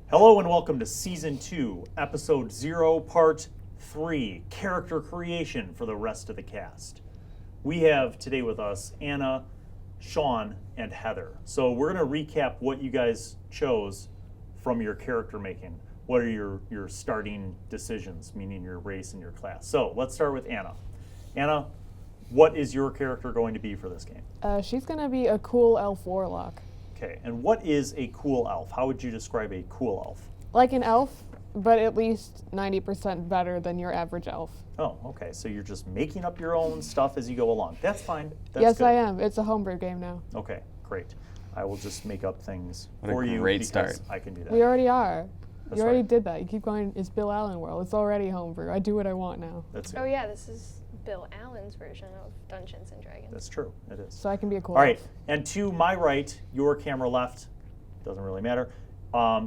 Hello and welcome to Season 2, Episode 0, Part 3, Character Creation for the rest of the cast. We have today with us Anna, Sean, and Heather. So we're going to recap what you guys chose from your character making. What are your starting decisions, meaning your race and your class? So let's start with Anna. Anna, what is your character going to be for this game? She's going to be a cool elf warlock. Okay, and what is a cool elf? How would you describe a cool elf? Like an elf, but at least 90% better than your average elf. Oh, okay, so you're just making up your own stuff as you go along. That's fine. That's yes, good. I am. It's a homebrew game now. Okay, great. I will just make up things What for a you great because start. I can do that. We already are. That's You already right. did that. You keep going, it's Bill Allen world. It's already homebrew. I do what I want now. That's it. Oh yeah, this is Bill Allen's version of Dungeons and Dragons. That's true. It is. So I can be a cool All right, elf. and to my right, your camera left, doesn't really matter.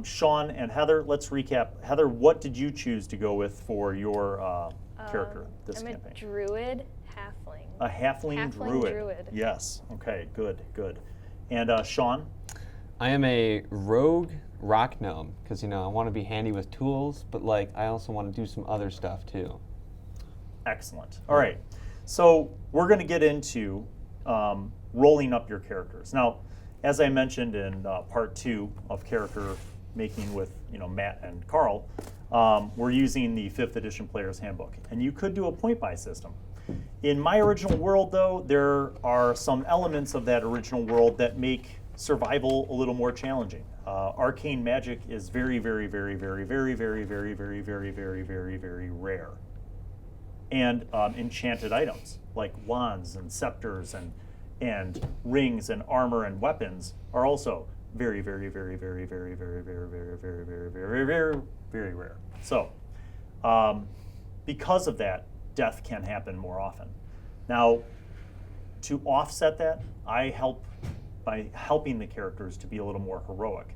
Sean and Heather, let's recap. Heather, what did you choose to go with for your character this I'm campaign? a druid halfling. A halfling halfling druid. druid. Yes. Okay. Good. Good. And Sean. I am a rogue rock gnome because I want to be handy with tools, but I also want to do some other stuff too. Excellent. All right. So we're going to get into rolling up your characters. Now, as I mentioned in part 2 of character making with Matt and Carl, we're using the 5th edition Player's Handbook, and you could do a point-buy system. In my original world, though, there are some elements of that original world that make survival a little more challenging. Arcane magic is very, very, very, very, very, very, very, very, very, very, very, very rare. And enchanted items like wands and scepters and rings and armor and weapons are also very, very, very, very, very, very, very, very, very, very, very, very, very rare. So, because of that, death can happen more often. Now, to offset that, I help by helping the characters to be a little more heroic.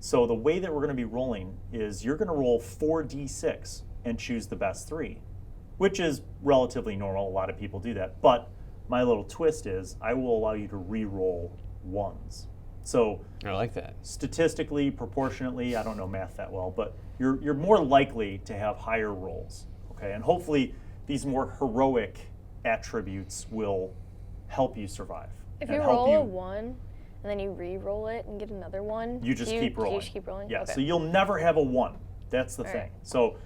So the way that we're going to be rolling is you're going to roll 4d6 and choose the best 3, which is relatively normal. A lot of people do that. But my little twist is I will allow you to re-roll 1s. So I like that. statistically, proportionately, I don't know math that well, but you're more likely to have higher rolls. Okay, and hopefully these more heroic attributes will help you survive. If and you help roll you, a 1 and then you re-roll it and get another 1, you just keep rolling. You just keep rolling? Yeah, Okay. so you'll never have a 1. That's the All thing. right. So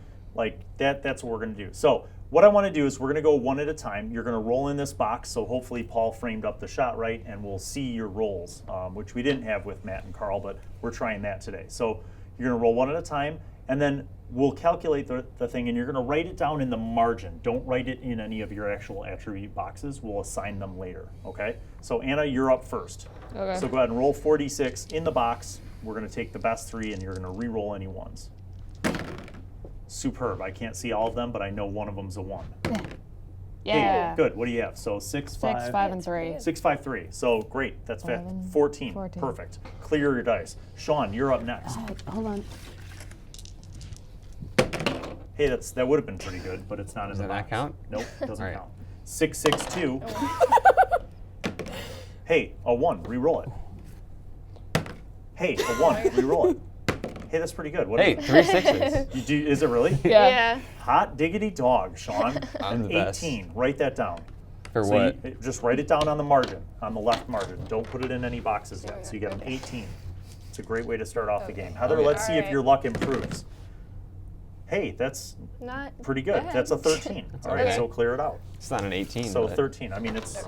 that's what we're going to do. So what I want to do is we're going to go one at a time. You're going to roll in this box, so hopefully Paul framed up the shot right, and we'll see your rolls, which we didn't have with Matt and Carl, but we're trying that today. So you're going to roll one at a time, and then we'll calculate the thing, and you're going to write it down in the margin. Don't write it in any of your actual attribute boxes. We'll assign them later, okay? So Anna, you're up first. Okay. So go ahead and roll 4d6 in the box. We're going to take the best 3, and you're going to re-roll any 1s. Superb. I can't see all of them, but I know one of them's a 1. Yeah. Hey, good. What do you have? So 6, 5, 6, 5, and 3. 6, 5, 3. So great. That's fast. 11, 14. 14. Perfect. Clear your dice. Sean, you're up next. Hold on. Hey, that would have been pretty good, but it's not in Does the that box. count? Nope, doesn't All right. count. 6, 6, 2. Hey, a 1. Re-roll it. Hey, a 1. Re-roll it. Hey, that's pretty good. What Hey, is 3 6s. you do? Is it really? Yeah. Hot diggity dog, Sean. I'm the best. 18. Write that down. For So what? you, just write it down on the margin, on the left margin. Don't put it in any boxes yet. So you get an 18. It's a great way to start off the game. Heather, Okay. let's see if Alright. your luck improves. Hey, that's Not pretty good. bad. That's a 13. All right, okay. so clear it out. It's not an 18. So but 13. I mean, it's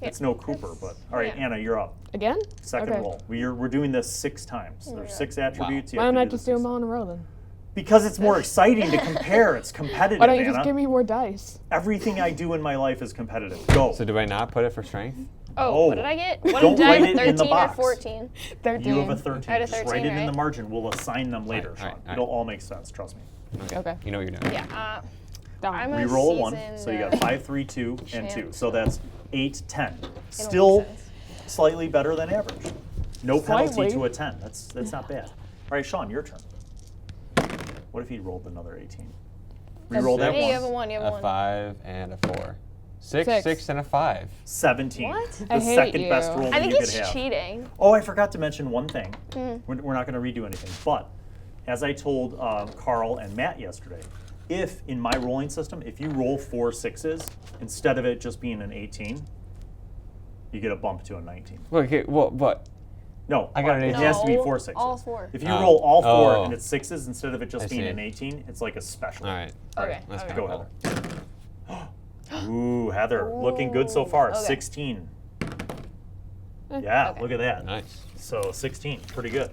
it's no Cooper, but all right, yeah. Anna, you're up. Again? Second Okay. roll. We're doing this 6 times. There's God. 6 attributes. You Why have don't to I do just the do them 6. all in a row then? Because it's more exciting to compare. It's competitive, Why don't you Anna. just give me more dice? Everything I do in my life is competitive. Go. So do I not put it for strength? Oh, what did I get? What Don't did I write get? it in the 13 or box. 14? 13. You have a 13. I had a Just write 13, it in the right? margin. We'll assign them later, All Sean. right, all right. It'll all make sense. Trust me. Okay. You know what you're doing. Yeah. Down. I'm a Re-roll a 1. seasoned, So you got 5, 3, 2, and 2. champ, So that's 8, 10. It'll Still make sense. slightly better than average. No penalty Slightly. to a 10. That's not bad. All right, Sean, your turn. What if he rolled another 18? Reroll that Hey, you have a once. 1. You have a A 1. 5 and a 4. 6, Six. 6, and a 5. 17. What? The I hate second best you. roll I that think you could it's have. cheating. Oh, I forgot to mention one thing. We're not going to redo anything, but as I told Carl and Matt yesterday, if in my rolling system, if you roll 4 6s, instead of it just being an 18, you get a bump to a 19. Okay, well, but No, I got an it 18. has to be No, 4 6s. all 4. If you roll all 4 Oh. and it's 6s instead of it just I being see. an 18, it's like a special. all right. Okay. That's okay. Go, cool. Heather. Ooh, Heather, looking good so far. Okay. 16. Yeah, Okay. look at that. Nice. So 16, pretty good.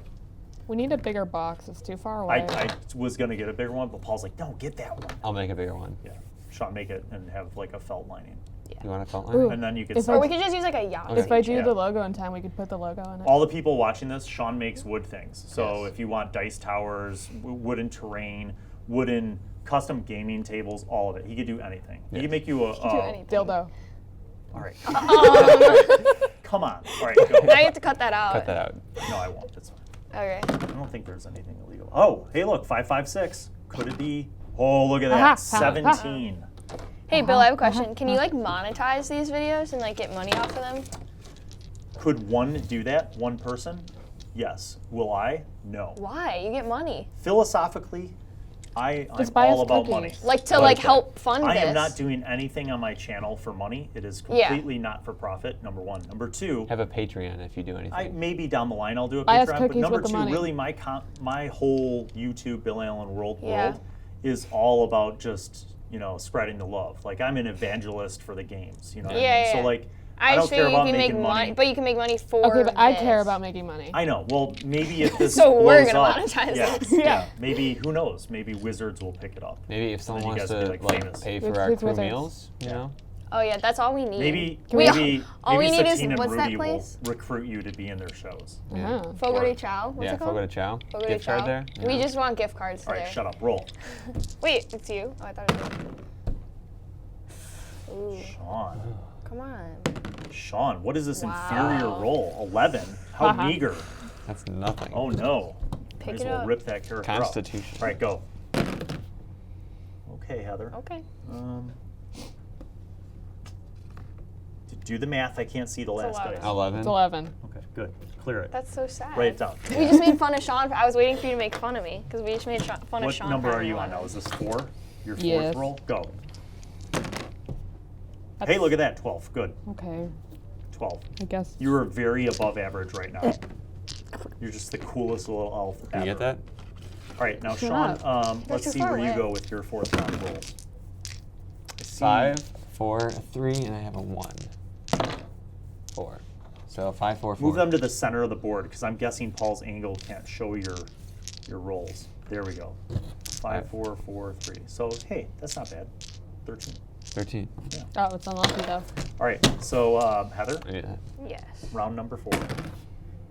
We need a bigger box. It's too far away. I was gonna get a bigger one, but Paul's like, no, get that one. I'll make a bigger one. Yeah, Sean, make it and have like a felt lining, You want a felt Ooh. line? and then you can. If sell Or we could just use like a yacht. if I do Yeah. the logo in time, we could put the logo in it. All the people watching this, Sean makes wood things. So Yes. if you want dice towers, wooden terrain, wooden custom gaming tables, all of it. He could do anything. He Yes. could make you a. Do anything. Dildo. All right. Um, Come on. All right, go. now you have to cut that out. Cut that out. No, I won't. It's fine. Okay. I don't think there's anything illegal. Oh, hey, look, 556. Could it be? Oh, look at that. Aha. 17. Hey, Bill, I have a question. Can you like monetize these videos and like get money off of them? Could one do that? One person? Yes. Will I? No. Why? You get money. Philosophically, I'm Just buy all us about cookies. money. Like to But like help fund I this. am not doing anything on my channel for money. It is Yeah. completely not for profit, number one. Number two, Have a Patreon if you do anything. maybe down the line I'll do a Buy us Patreon, but cookies number with the two, money. really my whole YouTube Bill Allen World Yeah. is all about just, spreading the love. Like I'm an evangelist for the games, you know what I mean? Yeah, So yeah. like I I don't feel care you about can make making money, but you can make money for. Okay, but I this. care about making money. I know. Well, maybe if this So we're blows gonna up, monetize yeah, this. yeah. Maybe who knows? Maybe Wizards will pick it up. Maybe if someone you wants guys to will be, like, famous. pay Which- for our which crew wizards? meals, you know? Oh yeah, that's all we need. Maybe We- maybe all we maybe need is- Satine and what's that Ruby will place? recruit you to be in their shows. Yeah. Oh. Fogo de Chao. What's Yeah, it called? Fogo de Chao. Fogo de Gift card Chao. there. We Yeah. just want gift cards All right, today. shut up. Roll. Wait, it's you. Oh, I thought it was you. Ooh, Sean. come on. Sean, what is this Wow. inferior roll? 11. How Haha. meager. That's nothing. Oh no. Pick Might as it well up. rip that character up. Constitution. All right, go. Okay, Heather. Okay. To do the math, I can't see the last 11. dice. 11. It's 11. Okay, good. Clear it. That's so sad. Write it down. We just made fun of Sean. I was waiting for you to make fun of me because we just made fun of What Sean. number for are you on having now? Is this 4? Your fourth Yes. roll? Go. Hey, That's- look at that. 12. Good. Okay, 12. I guess. You are very above average right now. You're just the coolest little elf You ever. get that? All right, now Shut Sean, up. let's too see far where you away. go with your fourth round rolls. I see- 5, 4, 3, and I have a 1. 4. So 5, 4, 4. Move them to the center of the board because I'm guessing Paul's angle can't show your rolls. There we go. 5, 4, 4, 3. So hey, that's not bad. 13. 13. Oh, it's unlucky though. All right, so Heather, I need that. Yes. round number 4.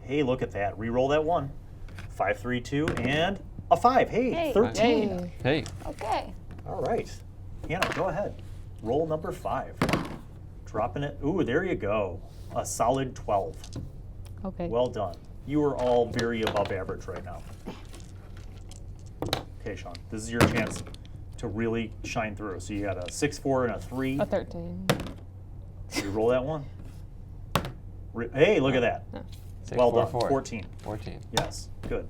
Hey, look at that. Reroll that 1. 5, 3, 2, and a 5. Hey, Hey. 13. Yay. Hey, Okay. All right. Hannah, go ahead. Roll number 5. Dropping it. Ooh, there you go. A solid 12. Okay. Well done. You are all very above average right now. Okay, Sean, this is your chance to really shine through. So you got a 6, 4, and a 3. A 13. You roll that 1. Hey, look at that. 6, Well 4, done. 4. 14. 14. Yes, good.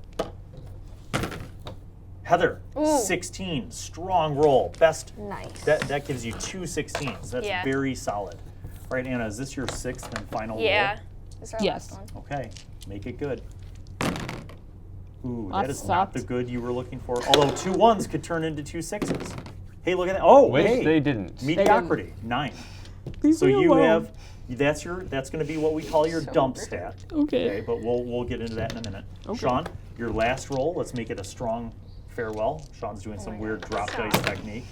Heather, Ooh. 16. Strong roll. Best. Nice. That gives you 2 16s. That's Yeah. very solid. All right, Anna, is this your 6th and final Yeah. This is our Yes. last one. roll? Okay, make it good. Ooh, That that is not sucked. the good you were looking for. Although 2 1s could turn into 2 6s. Hey, look at that. Oh, Wish hey. they didn't. Mediocrity, 9. So me you alone. have that's going to be what we call your dump stat. Okay. But we'll get into that in a minute. Okay. Sean, your last roll. Let's make it a strong farewell. Sean's doing some my weird God. drop Stop. dice technique.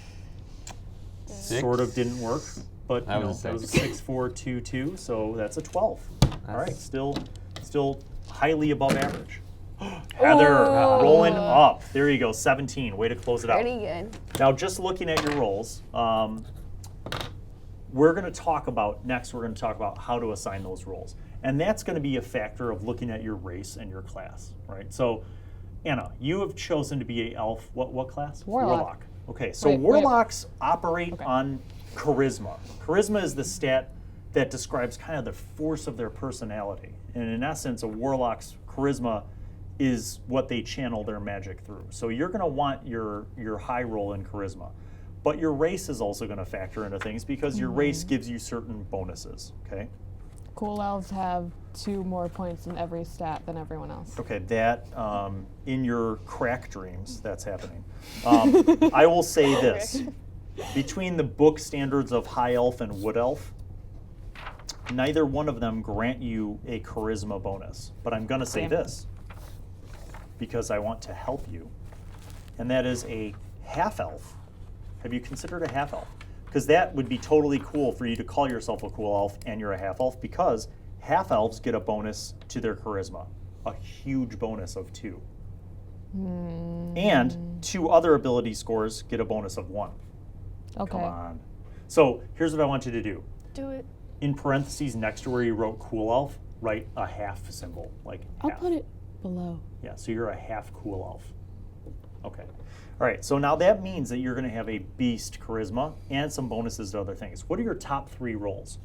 6. Sort of didn't work, but That you know, was a that was a 6. 6, 4, 2, 2. So that's a 12. All right, That's- still highly above average. Heather, rolling up. There you go, 17. Way to close it out. Pretty good. Now, just looking at your rolls, we're going to talk about how to assign those roles. And that's going to be a factor of looking at your race and your class, right? So, Anna, you have chosen to be a elf. What class? Warlock. Okay, so Wait, warlocks operate Okay. on charisma. Charisma is the stat that describes kind of the force of their personality. And in essence, a warlock's charisma is what they channel their magic through. So you're going to want your high roll in charisma. But your race is also going to factor into things because your race gives you certain bonuses, okay? Cool elves have 2 more points in every stat than everyone else. Okay, that, in your crack dreams, that's happening. I will say this. Between the book standards of high elf and wood elf, neither one of them grant you a charisma bonus. But I'm going to say Damn. this because I want to help you, and that is a half elf. Have you considered a half elf? Because that would be totally cool for you to call yourself a cool elf and you're a half elf, because half elves get a bonus to their charisma, a huge bonus of 2. And 2 other ability scores get a bonus of 1. Okay. Come on. So here's what I want you to do. Do it. In parentheses next to where you wrote cool elf, write a half symbol, like I'll half. put it below. Yeah, so you're a half cool elf. Okay. All right, so now that means that you're going to have a beast charisma and some bonuses to other things. What are your top 3 rolls?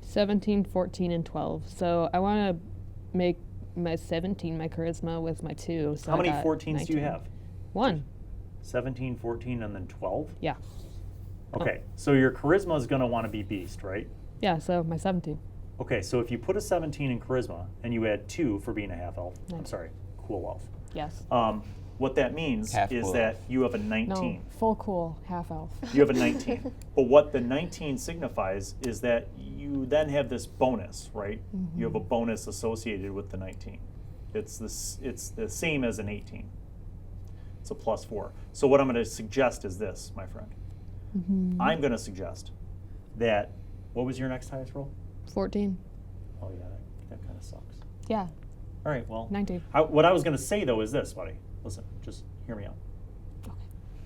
17, 14, and 12. So I want to make my 17 my charisma with my 2. So How many I got 14s do 19. you have? 1. 17, 14, and then 12? Yeah. Okay, so your charisma is going to want to be beast, right? Yeah, so my 17. Okay, so if you put a 17 in charisma and you add 2 for being a half elf, I'm Nice. sorry, cool elf. Yes. What that means Half is cool that elf. you have a 19. No, full cool, half elf. You have a 19. But what the 19 signifies is that you then have this bonus, right? You have a bonus associated with the 19. It's the same as an 18. It's a +4. So what I'm going to suggest is this, my friend. I'm going to suggest that, what was your next highest roll? 14. Oh yeah, that kind of sucks. Yeah, All right, well, 19. what I was going to say though is this, buddy. Listen, just hear me out. Okay.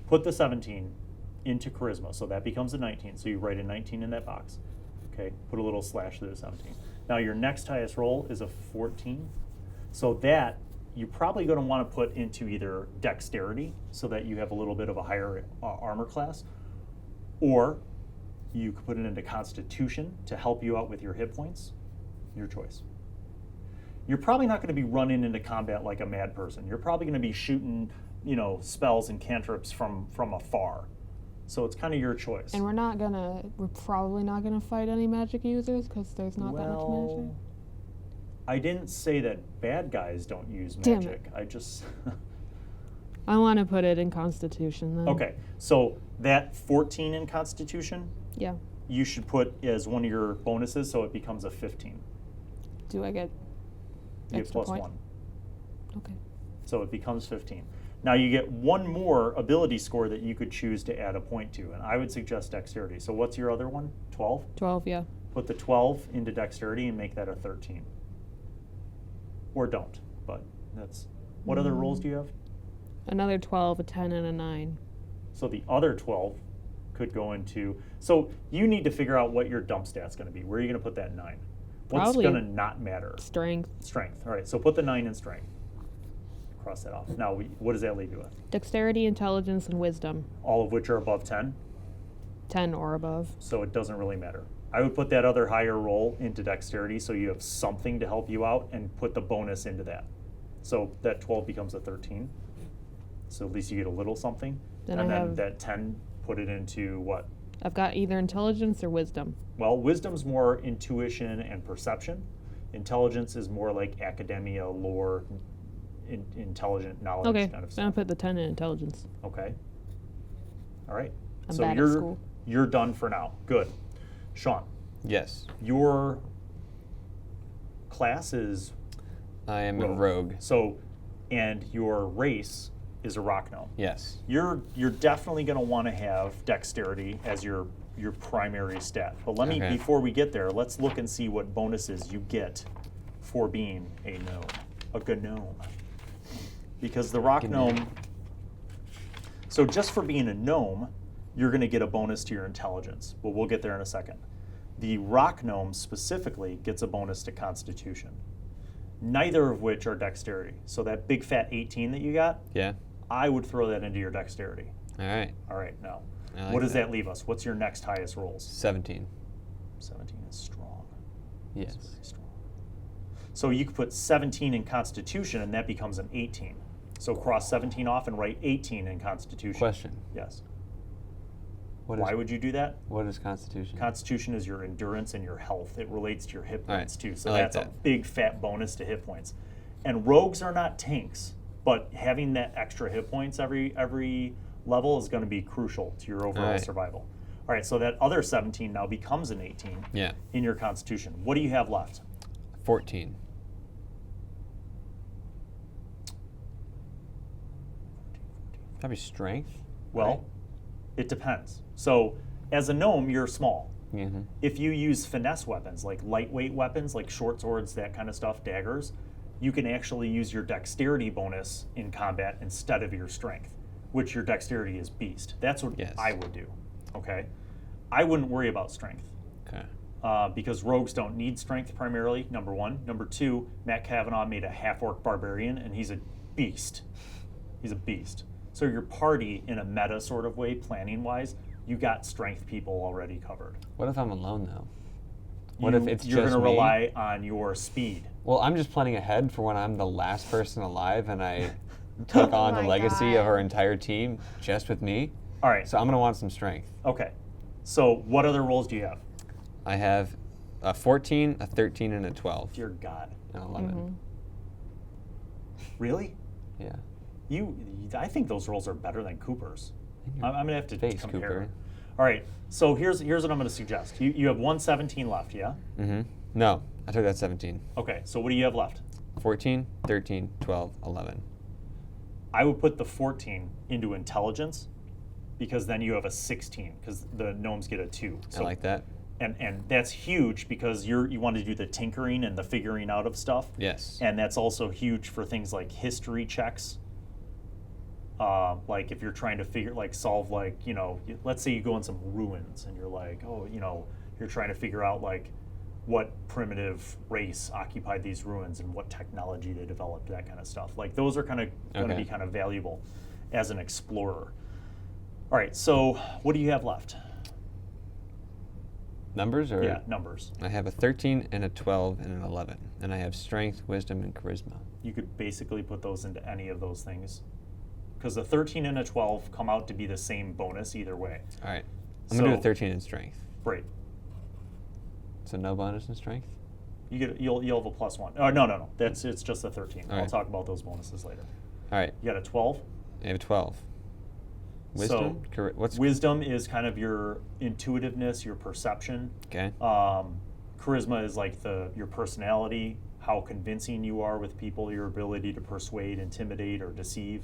Put the 17 into charisma, so that becomes a 19. So you write a 19 in that box. Okay, put a little slash through the 17. Now your next highest roll is a 14. So that you're probably going to want to put into either dexterity, so that you have a little bit of a higher armor class, or you could put it into constitution to help you out with your hit points. Your choice. You're probably not going to be running into combat like a mad person. You're probably going to be shooting, spells and cantrips from afar. So it's kind of your choice. And we're probably not gonna fight any magic users because there's not that much magic. I didn't say that bad guys don't use Damn it. magic. I just I want to put it in Constitution then. Okay. So that 14 in Constitution, Yeah. you should put as one of your bonuses, so it becomes a 15. Do I get You get extra plus point? 1. Okay. So it becomes 15. Now you get one more ability score that you could choose to add a point to, and I would suggest dexterity. So what's your other one? 12? 12, yeah. Put the 12 into dexterity and make that a 13. Or don't, but that's... What other rolls do you have? Another 12, a 10, and a 9. So the other 12 could go into... So you need to figure out what your dump stat's going to be. Where are you going to put that 9? What's Probably going to not matter? Strength. Strength. All right, so put the 9 in strength. Cross that off. Now, what does that leave you with? Dexterity, intelligence, and wisdom. All of which are above 10? 10 or above. So it doesn't really matter. I would put that other higher roll into dexterity so you have something to help you out, and put the bonus into that. So that 12 becomes a 13. So at least you get a little something. Then and I then have- that 10, put it into what? I've got either intelligence or wisdom. Well, wisdom's more intuition and perception. Intelligence is more like academia, lore, intelligent knowledge Okay, kind of then I'll stuff. put the 10 in intelligence. Okay. All right. I'm so bad at you're school. you're done for now. Good. Sean, Yes. your class is I am a rogue. So, and your race is a rock gnome. Yes. You're definitely going to want to have dexterity as your primary stat. But let me, Okay. before we get there, let's look and see what bonuses you get for being a gnome, a gnome. Because the rock gnome, so just for being a gnome, you're going to get a bonus to your intelligence. But we'll get there in a second. The rock gnome specifically gets a bonus to constitution. Neither of which are dexterity. So that big fat 18 that you got, Yeah. I would throw that into your dexterity. All right. All right, now, I like what does that. that leave us? What's your next highest rolls? 17. 17 is strong. Yes. It's very strong. So you could put 17 in Constitution, and that becomes an 18. So cross 17 off and write 18 in Constitution. Question. Yes. What Why is, would you do that? what is Constitution? Constitution is your endurance and your health. It relates to your hit All right. points too. So I like that's a that. big fat bonus to hit points. And rogues are not tanks, but having that extra hit points every level is going to be crucial to your overall right. survival. All right, so that other 17 now becomes an 18 Yeah. in your Constitution. What do you have left? 14. Probably strength. Well, it depends. So as a gnome, you're small. Right? Mm-hmm. If you use finesse weapons, like lightweight weapons, like short swords, that kind of stuff, daggers, you can actually use your dexterity bonus in combat instead of your strength, which your dexterity is beast. That's what Yes. I would do, okay? I wouldn't worry about strength Okay. because rogues don't need strength primarily, number one. Number two, Matt Kavanaugh made a half-orc barbarian, and he's a beast. He's a beast. So your party, in a meta sort of way, planning-wise, you got strength people already covered. What if I'm alone though? What if it's you're just gonna me? rely on your speed. Well, I'm just planning ahead for when I'm the last person alive and I took on the my legacy God. of our entire team just with me. All right. So I'm gonna want some strength. Okay. So what other rolls do you have? I have a 14, a 13, and a 12, Dear God. and 11. Mm-hmm. Really? Yeah. I think those rolls are better than Cooper's. Your I'm gonna have to face, compare. Cooper. All right. So here's what I'm gonna suggest. You have 117 left, yeah? Mm-hmm. No, I took that 17. Okay. So what do you have left? 14, 13, 12, 11. I would put the 14 into intelligence, because then you have a 16, because the gnomes get a 2. I like that. And that's huge because you want to do the tinkering and the figuring out of stuff. Yes. And that's also huge for things like history checks. Like if you're trying to solve let's say you go in some ruins and you're like, you're trying to figure out like what primitive race occupied these ruins and what technology they developed, that kind of stuff. Like those are kind of going to Okay. be kind of valuable as an explorer. All right, so what do you have left? Numbers or? Yeah, numbers. I have a 13 and a 12 and an 11. And I have strength, wisdom, and charisma. You could basically put those into any of those things, because a 13 and a 12 come out to be the same bonus either way. All right. I'm going to do So- a 13 in strength. Great. So no bonus in strength? You'll have a +1. Oh no. It's just a 13. All I'll right. talk about those bonuses later. All right. You got a 12. I have a 12. Wisdom? What's Wisdom is kind of your intuitiveness, your perception. okay? Charisma is like your personality, how convincing you are with people, your ability to persuade, intimidate, or deceive.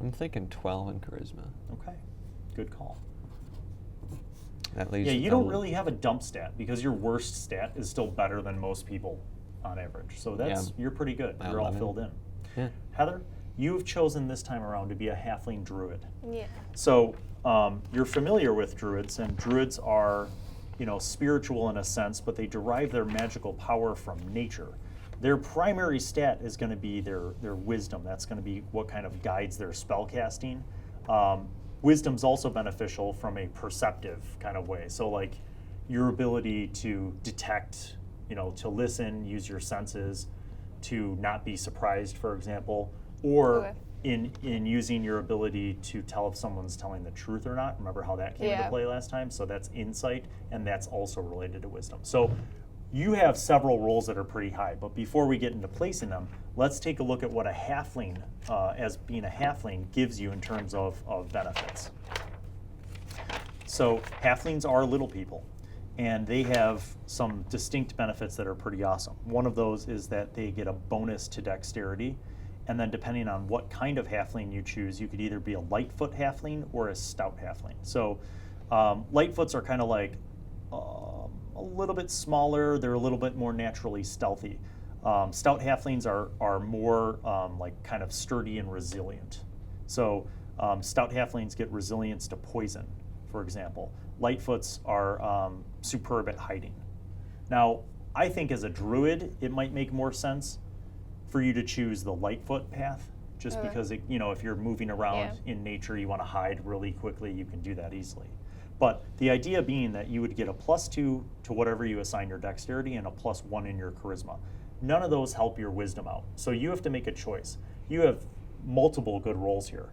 I'm thinking 12 in charisma. Okay, good call. That leaves Yeah, you a don't l- really have a dump stat because your worst stat is still better than most people on average. So you're pretty good. My You're all 11. filled in. Yeah. Heather, you've chosen this time around to be a halfling druid. Yeah. So you're familiar with druids, and druids are, spiritual in a sense, but they derive their magical power from nature. Their primary stat is going to be their wisdom. That's going to be what kind of guides their spell casting. Wisdom's also beneficial from a perceptive kind of way. So like your ability to detect, to listen, use your senses, to not be surprised, for example, or Okay. in using your ability to tell if someone's telling the truth or not. Remember how that came into Yeah. play last time? So that's insight, and that's also related to wisdom. So you have several roles that are pretty high, but before we get into placing them, let's take a look at what a halfling, as being a halfling, gives you in terms of benefits. So halflings are little people, and they have some distinct benefits that are pretty awesome. One of those is that they get a bonus to dexterity, and then depending on what kind of halfling you choose, you could either be a Lightfoot halfling or a Stout halfling. So Lightfoots are kind of like a little bit smaller, they're a little bit more naturally stealthy. Stout halflings are more like kind of sturdy and resilient. So stout halflings get resilience to poison, for example. Lightfoots are superb at hiding. Now, I think as a druid, it might make more sense for you to choose the Lightfoot path, just Okay. because, if you're moving around in nature, you want to hide really quickly, you can do that easily. But the idea being that you would get a +2 to whatever you assign your dexterity and a +1 in your charisma. None of those help your wisdom out. So you have to make a choice. You have multiple good rolls here.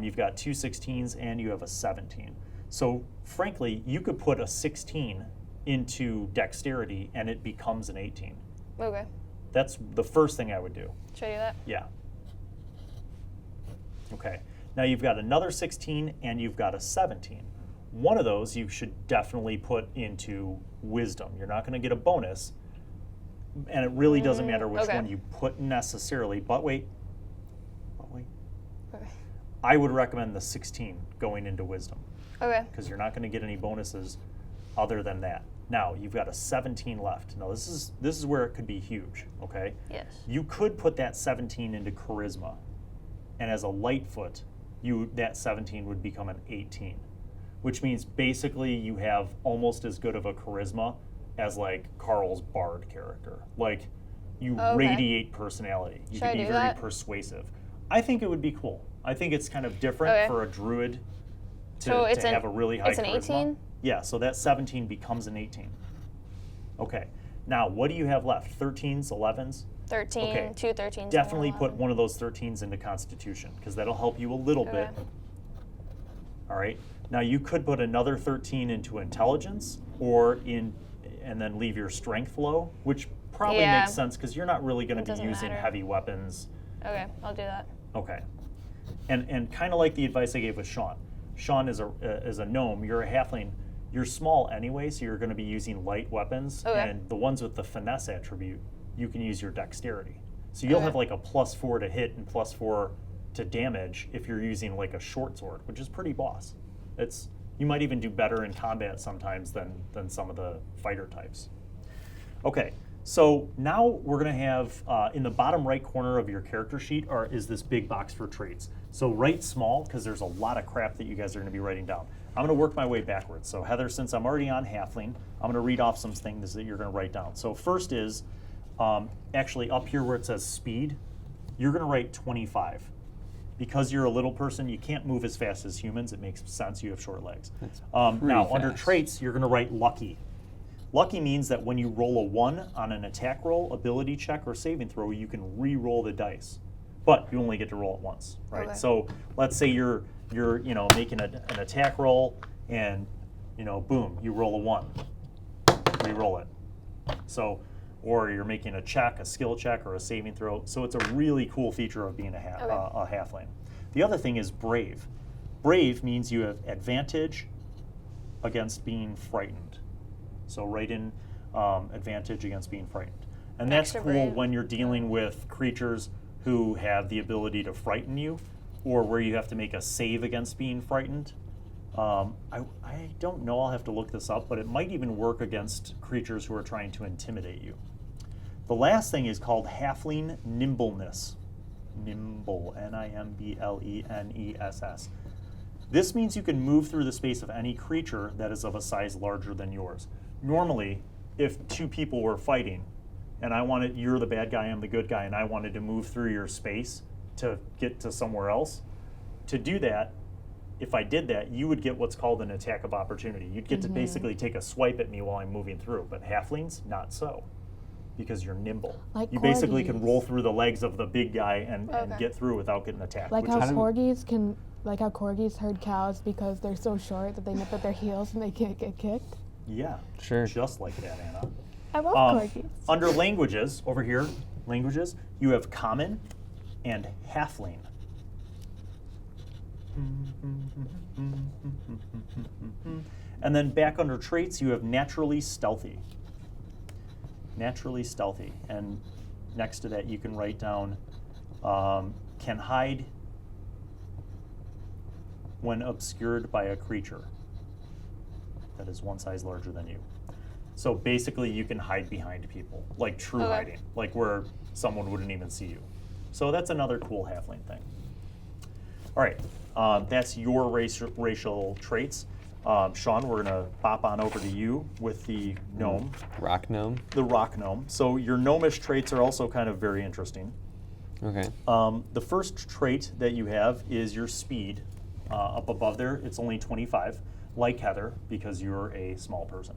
You've got 2 16s and you have a 17. So frankly, you could put a 16 into dexterity and it becomes an 18. Okay. That's the first thing I would do. Should I do that? Yeah. Okay. Now you've got another 16 and you've got a 17. One of those you should definitely put into wisdom. You're not going to get a bonus, and it really doesn't matter which okay. one you put necessarily. But wait. Okay. I would recommend the 16 going into wisdom Okay. because you're not going to get any bonuses other than that. Now you've got a 17 left. Now this is where it could be huge. Okay. Yes. You could put that 17 into charisma, and as a Lightfoot, that 17 would become an 18, which means basically you have almost as good of a charisma as like Carl's bard character. Like you radiate personality. You Should can I be do very that? persuasive. I think it would be cool. I think it's kind of different Okay. for a druid So to it's have a really high it's an charisma. 18? Yeah, so that 17 becomes an 18. Okay. Now, what do you have left? 13s, 11s? 13, Okay. 2 13s. and Definitely one put 11. one of those 13s into Constitution because that'll help you a little bit. Okay. All right. Now you could put another 13 into Intelligence and then leave your Strength low, which probably Yeah. makes sense because you're not really going It to be doesn't using matter. heavy weapons. Okay, I'll do that. Okay. And kind of like the advice I gave with Sean. Sean is a gnome. You're a halfling. You're small anyway, so you're going to be using light weapons. Okay. And the ones with the finesse attribute, you can use your dexterity. So you'll Okay. have like a +4 to hit and +4 to damage if you're using like a short sword, which is pretty boss. You might even do better in combat sometimes than some of the fighter types. Okay, so now we're going to have in the bottom right corner of your character sheet is this big box for traits. So write small because there's a lot of crap that you guys are going to be writing down. I'm going to work my way backwards. So Heather, since I'm already on halfling, I'm going to read off some things that you're going to write down. So first is actually up here where it says speed, you're going to write 25. Because you're a little person, you can't move as fast as humans. It makes sense. You have short legs. Now, under fast. traits, you're going to write lucky. Lucky means that when you roll a 1 on an attack roll, ability check, or saving throw, you can re-roll the dice. But you only get to roll it once, right? Okay. So let's say you're making an attack roll, and boom, you roll a 1, re-roll it. So, or you're making a check, a skill check, or a saving throw. So it's a really cool feature of being a halfling. The other thing is brave. Brave means you have advantage against being frightened. So write in advantage against being frightened. And that's Extra cool brave. when you're dealing with creatures who have the ability to frighten you, or where you have to make a save against being frightened. I don't know, I'll have to look this up, but it might even work against creatures who are trying to intimidate you. The last thing is called halfling nimbleness. Nimble, Nimbleness. This means you can move through the space of any creature that is of a size larger than yours. Normally, if two people were fighting, and you're the bad guy, I'm the good guy, and I wanted to move through your space to get to somewhere else, to do that, if I did that, you would get what's called an attack of opportunity. You'd get to basically take a swipe at me while I'm moving through, but halflings, not so, because you're nimble. Like You basically can corgis. roll through the legs of the big guy and Okay. get through without getting attacked. Like which how is, corgis herd cows because they're so short that they nip at their heels and they can't get kicked. yeah, Sure. just like that, Anna. I love corgis. Under languages, over here, languages, you have common and halfling. And then back under traits, you have naturally stealthy. Naturally stealthy. And next to that, you can write down can hide when obscured by a creature that is one size larger than you. So basically, you can hide behind people, like true Okay. hiding, like where someone wouldn't even see you. So that's another cool halfling thing. All right, that's your racial traits. Sean, we're gonna pop on over to you with the gnome, Rock gnome. the rock gnome. So your gnomish traits are also kind of very interesting. Okay. The first trait that you have is your speed. Up above there, it's only 25, like Heather, because you're a small person.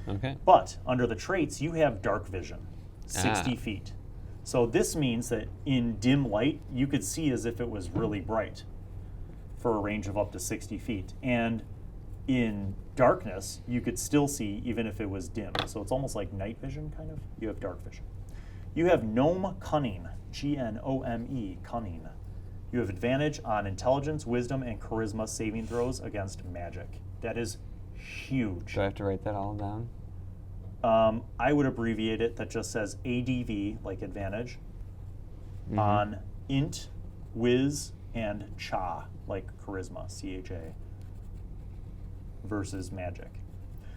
Okay. But under the traits, you have dark vision, 60 feet. So this means that in dim light, you could see as if it was really bright for a range of up to 60 feet. And in darkness, you could still see even if it was dim. So it's almost like night vision, kind of. You have dark vision. You have Gnome Cunning, G-N-O-M-E, Cunning. You have advantage on intelligence, wisdom, and charisma saving throws against magic. That is huge. Do I have to write that all down? I would abbreviate it. That just says ADV, like advantage, on int, wiz, and cha, like charisma, C-H-A, versus magic.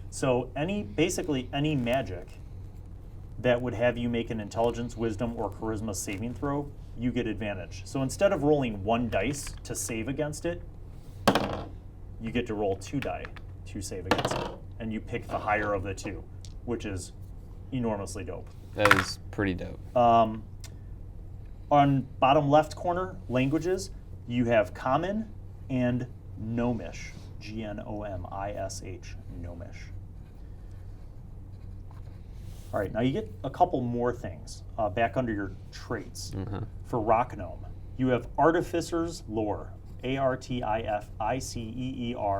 So basically any magic that would have you make an intelligence, wisdom, or charisma saving throw, you get advantage. So instead of rolling 1 dice to save against it, you get to roll 2 die to save against it. And you pick the higher of the 2, which is enormously dope. That is pretty dope. On bottom left corner, languages, you have Common and Gnomish, G-N-O-M-I-S-H, Gnomish. All right, now you get a couple more things back under your traits. For Rock Gnome, you have Artificer's Lore,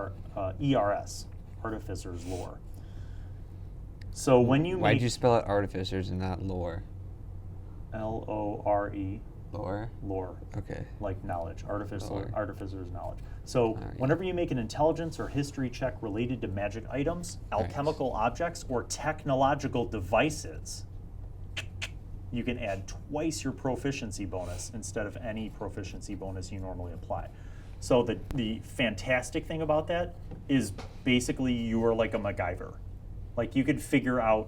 A-R-T-I-F-I-C-E-E-R-E-R-S, Artificer's Lore. So when you Why'd make you spell it artificers and not lore? L-O-R-E, Lore? lore, Okay. like knowledge, Lore. artificer's knowledge. So Alright. whenever you make an intelligence or history check related to magic items, alchemical objects, or technological devices, you can add twice your proficiency bonus instead of any proficiency bonus you normally apply. So the fantastic thing about that is basically you are like a MacGyver. Like you could figure out,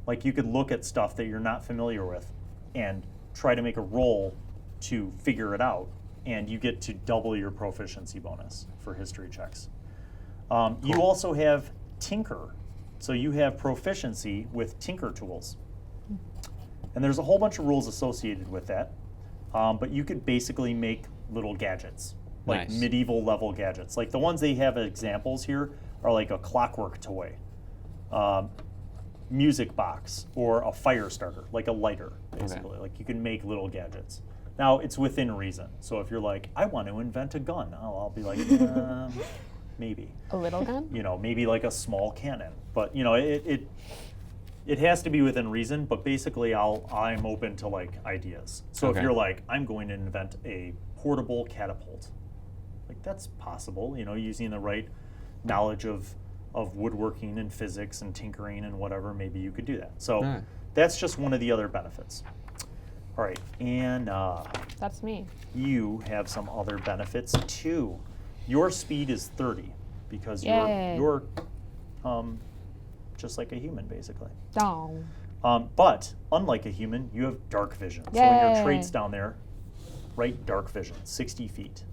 like you could look at stuff that you're not familiar with and try to make a roll to figure it out, and you get to double your proficiency bonus for history checks. You also have Tinker. So you have proficiency with Tinker tools. And there's a whole bunch of rules associated with that. But you could basically make little gadgets, like Nice. medieval level gadgets. Like the ones they have examples here are like a clockwork toy, music box, or a fire starter, like a lighter, basically. Like you can make little gadgets. Now it's within reason. So if you're like, I want to invent a gun, I'll be like, maybe. A little gun? You know, maybe like a small cannon. But you know, it has to be within reason. But basically, I'm open to like ideas. So if Okay. you're like, I'm going to invent a portable catapult, like that's possible. You know, using the right knowledge of woodworking and physics and tinkering and whatever, maybe you could do that. So Alright. that's just one of the other benefits. All right, and That's me. you have some other benefits too. Your speed is 30 because Yay. you're just like a human, basically. Oh. But unlike a human, you have dark vision. So in your Yay. traits down there, write dark vision, 60 feet.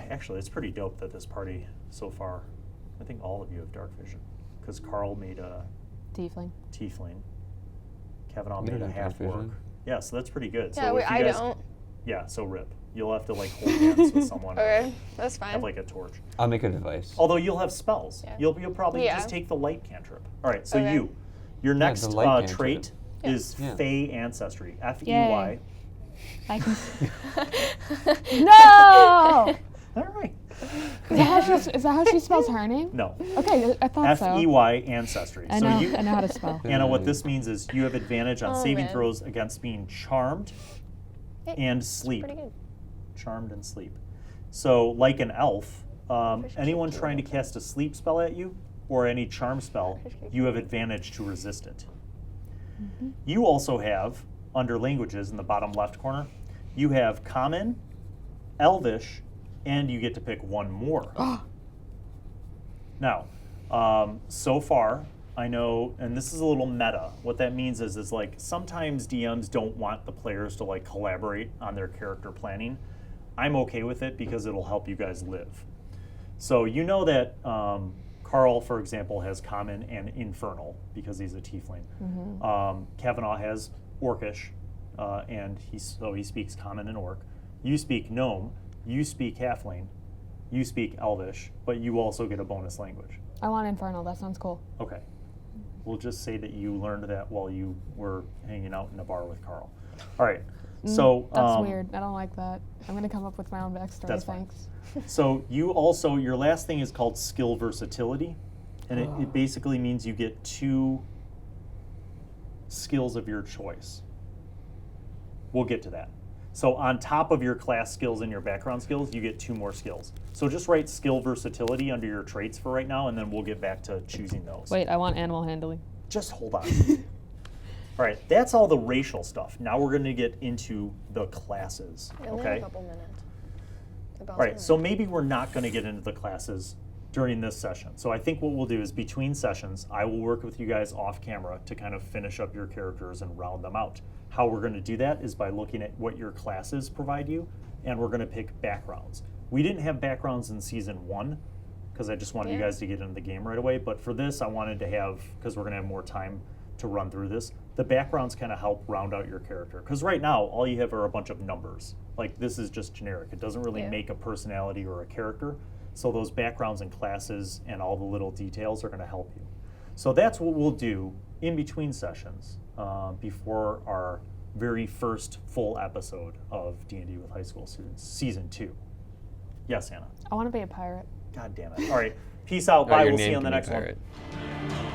Actually, it's pretty dope that this party so far, I think all of you have dark vision, because Carl made a Tiefling. tiefling. Kavanaugh You made don't a have half dark orc. vision. Yeah, so that's pretty good. Yeah, so wait, if you I guys, don't. Yeah, so rip. You'll have to like hold hands with someone. Okay, that's fine. Have like a torch. I'll make a device. Although you'll have spells. Yeah. You'll probably Yeah. just take the light cantrip. All right, so Okay. your next the light cantrip. trait Yeah. is Yeah. Fey ancestry. F-E-Y. Yay. I can. No! All right. Is that how she spells her name? No. Okay, I thought so. F-E-Y ancestry. I So know. you, I know how to spell. Anna, what this means is you have advantage on Oh, saving man. throws against being charmed Hey, and sleep. Pretty good. Charmed and sleep. So, like an elf, Fish anyone cake. trying to cast a sleep spell at you or any charm spell, Fish cake. you have advantage to resist it. You also have, under languages in the bottom left corner, you have Common, Elvish, and you get to pick one more. Now, so far, I know, and this is a little meta. What that means is like sometimes DMs don't want the players to like collaborate on their character planning. I'm okay with it because it'll help you guys live. So you know that Carl, for example, has Common and Infernal because he's a tiefling. Kavanaugh has Orcish, and he speaks Common and Orc. You speak Gnome. You speak Halfling. You speak Elvish, but you also get a bonus language. I want Infernal. That sounds cool. Okay. We'll just say that you learned that while you were hanging out in a bar with Carl. All right. So That's weird. I don't like that. I'm gonna come up with my own backstory. That's fine. Thanks. So you also, your last thing is called skill versatility, and it basically means you get 2 skills of your choice. We'll get to that. So on top of your class skills and your background skills, you get 2 more skills. So just write skill versatility under your traits for right now, and then we'll get back to choosing those. Wait, I want animal handling. Just hold on. All right, that's all the racial stuff. Now we're going to get into the classes, We only have okay? a couple minutes. All right, so maybe we're not going to get into the classes during this session. So I think what we'll do is between sessions, I will work with you guys off camera to kind of finish up your characters and round them out. How we're going to do that is by looking at what your classes provide you, and we're going to pick backgrounds. We didn't have backgrounds in season 1 because I just wanted you guys to get into the game right away. But for this, I wanted to have, because we're going to have more time to run through this, the backgrounds kind of help round out your character. Because right now, all you have are a bunch of numbers. Like, this is just generic. It doesn't really make a personality or a character. So those backgrounds and classes and all the little details are going to help you. So that's what we'll do in between sessions before our very first full episode of D&D with High School Students, Season 2. Yes, Anna? I want to be a pirate. God damn it. All right. Peace out. Oh, Bye. your We'll see name you on the can be next one. pirate.